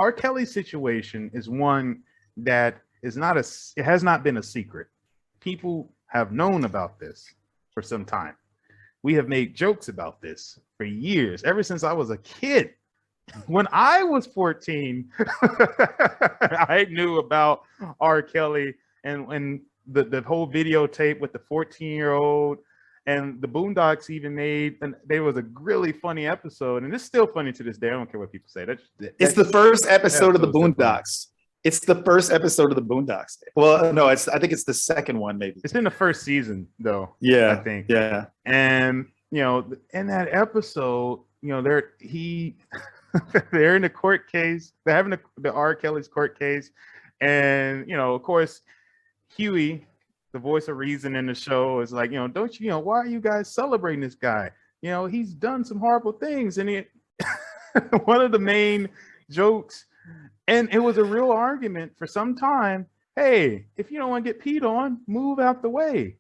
R. Kelly's situation is one that it has not been a secret. People have known about this for some time. We have made jokes about this for years, ever since I was a kid. When I was 14, I knew about R. Kelly and the whole videotape with the 14-year-old, and the Boondocks even made, and there was a really funny episode, and it's still funny to this day. I don't care what people say. It's the first episode of the Boondocks. It's the first episode of the Boondocks. Well, no, I think it's the second one, maybe. It's in the first season, though. Yeah, I think. Yeah, and in that episode, they're in the court case. They're having the R. Kelly's court case, and of course, Huey, the voice of reason in the show, is like, don't you, why are you guys celebrating this guy? He's done some horrible things, and one of the main jokes. And it was a real argument for some time. Hey, if you don't want to get peed on, move out the way.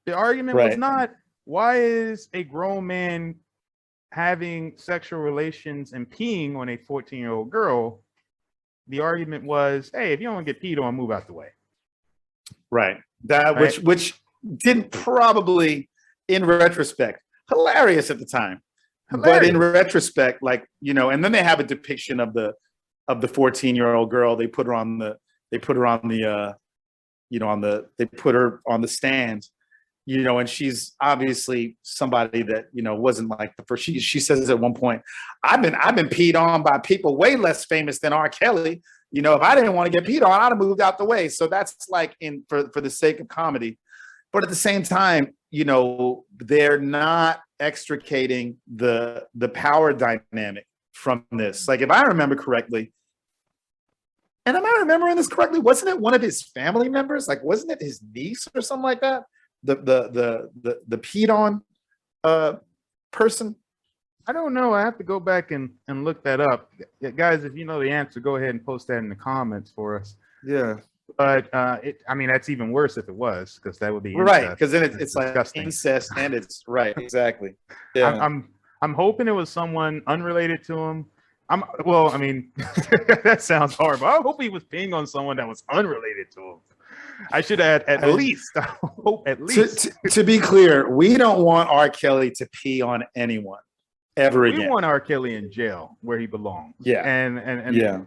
The argument was not, why is a grown man having sexual relations and peeing on a 14-year-old girl? The argument was, hey, if you don't want to get peed on, move out the way. Right. Which didn't probably, in retrospect, hilarious at the time. But in retrospect, and then they have a depiction of the 14-year-old girl. They put her on the stand, and she's obviously somebody that, wasn't like the first. She says at one point, I've been peed on by people way less famous than R. Kelly. If I didn't want to get peed on, I'd have moved out the way. So that's like for the sake of comedy. But at the same time, they're not extricating the power dynamic from this. Like, if I remember correctly, and am I remembering this correctly? Wasn't it one of his family members? Like, wasn't it his niece or something like that? The peed on person? I don't know. I have to go back and look that up. Guys, if you know the answer, go ahead and post that in the comments for us. Yeah. But that's even worse if it was, because that would be right. Because then it's like disgusting. Incest, and it's right, exactly. Yeah. I'm hoping it was someone unrelated to him. That sounds horrible. I hope he was peeing on someone that was unrelated to him. I should add at least. I hope at least. To be clear, we don't want R. Kelly to pee on anyone ever again. We want R. Kelly in jail where he belongs. Yeah. And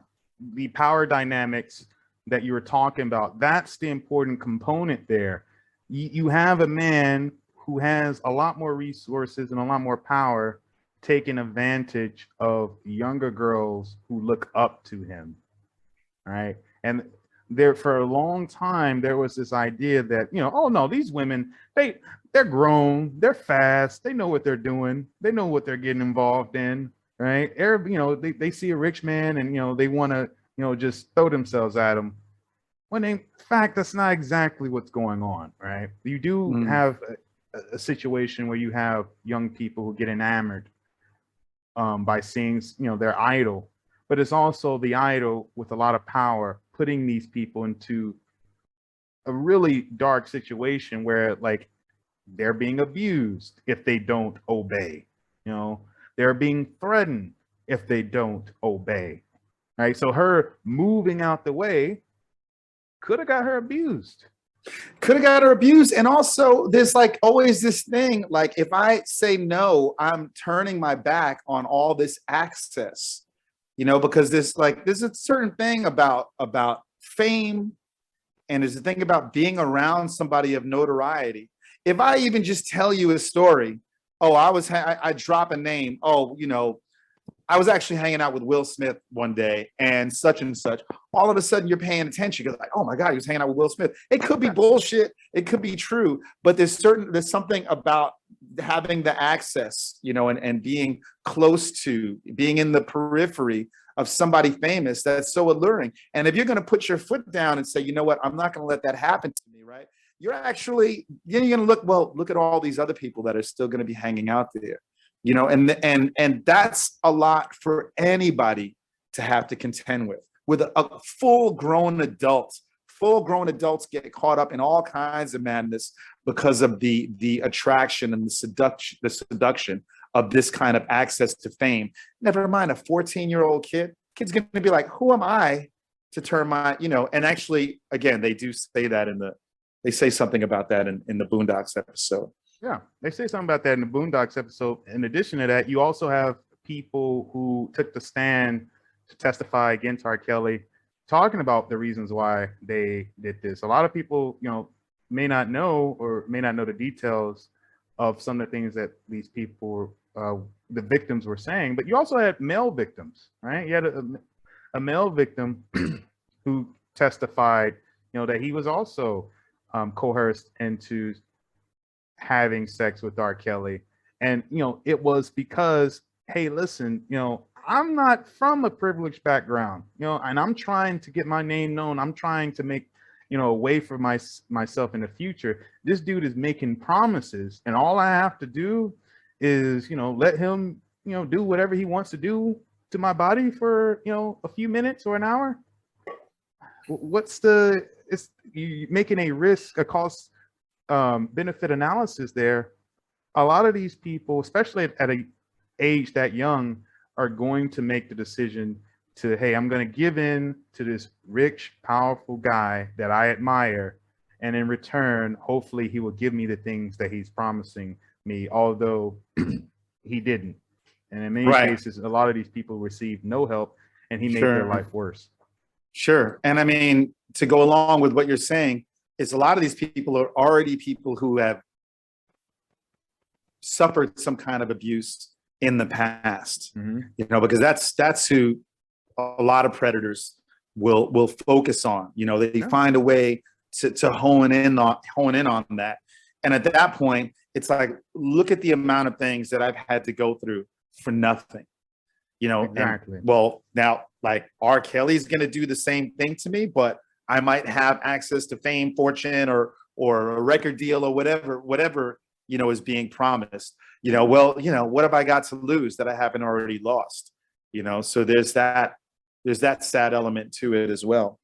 the power dynamics that you were talking about, that's the important component there. You have a man who has a lot more resources and a lot more power, taking advantage of younger girls who look up to him, right? And there, for a long time, there was this idea that, oh no, these women, they're grown, they're fast, they know what they're doing, they know what they're getting involved in, right? They see a rich man and they want to just throw themselves at him. When in fact, that's not exactly what's going on, right? You do have a situation where you have young people who get enamored by seeing their idol, but it's also the idol with a lot of power putting these people into a really dark situation where, like, they're being abused if they don't obey. They're being threatened if they don't obey, right? So her moving out the way could have got her abused. And also there's like always this thing, like, if I say no, I'm turning my back on all this access, because there's a certain thing about fame, and there's a thing about being around somebody of notoriety. If I even just tell you a story, I drop a name, I was actually hanging out with Will Smith one day and such, all of a sudden you're paying attention because, like, oh my God, he was hanging out with Will Smith. It could be bullshit. It could be true, but there's something about having the access, and being close to, being in the periphery of somebody famous that's so alluring. And if you're going to put your foot down and say, you know what, I'm not going to let that happen to me, right? You're going to look at all these other people that are still going to be hanging out there. And that's a lot for anybody to have to contend with a full-grown adult. Full-grown adults get caught up in all kinds of madness because of the attraction and the seduction of this kind of access to fame. Never mind a 14-year-old kid. kid's going to be like, who am I to turn my, and actually, again, they do say that they say something about that in the Boondocks episode. Yeah, they say something about that in the Boondocks episode. In addition to that, you also have people who took the stand to testify against R. Kelly, talking about the reasons why they did this. A lot of people, may not know the details of some of the things that these people, the victims, were saying. But you also had male victims, right? You had a male victim who testified, that he was also coerced into having sex with R. Kelly. And, it was because, hey, listen, I'm not from a privileged background, and I'm trying to get my name known. I'm trying to make, a way for myself in the future. This dude is making promises, and all I have to do is, let him, do whatever he wants to do to my body for, a few minutes or an hour. It's you making a cost benefit analysis there. A lot of these people, especially at a age that young, are going to make the decision to, hey, I'm going to give in to this rich, powerful guy that I admire, and in return, hopefully he will give me the things that he's promising me, although he didn't. And in many cases, a lot of these people received no help, and he made their life worse. Sure. And I mean, to go along with what you're saying, is a lot of these people are already people who have suffered some kind of abuse in the past, because that's who a lot of predators will focus on. They find a way to hone in on that. And at that point, it's like, look at the amount of things that I've had to go through for nothing. Exactly. And, well, now, like, R. Kelly's going to do the same thing to me, but I might have access to fame, fortune, or a record deal, or whatever, is being promised. What have I got to lose that I haven't already lost? So there's that sad element to it as well.